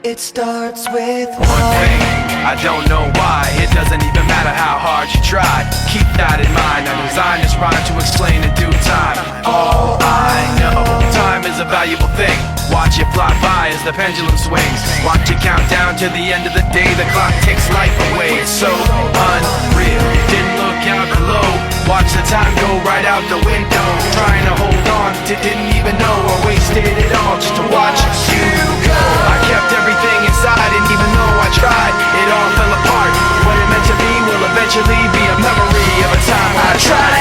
It starts with one thing, I don't know why. It doesn't even matter how hard you try. Keep that in mind, I designed this rhyme to explain in due time. All I know, time is a valuable thing. Watch it fly by as the pendulum swings. Watch it count down to the end of the day. The clock takes life away, it's so unreal. Didn't look out below, watch the time go right out the window. Trying to hold on, didn't even know I wasted it all just to watch you go. I kept everything inside, and even though I tried, it all fell apart. What it meant to be will eventually be a memory of a time I tried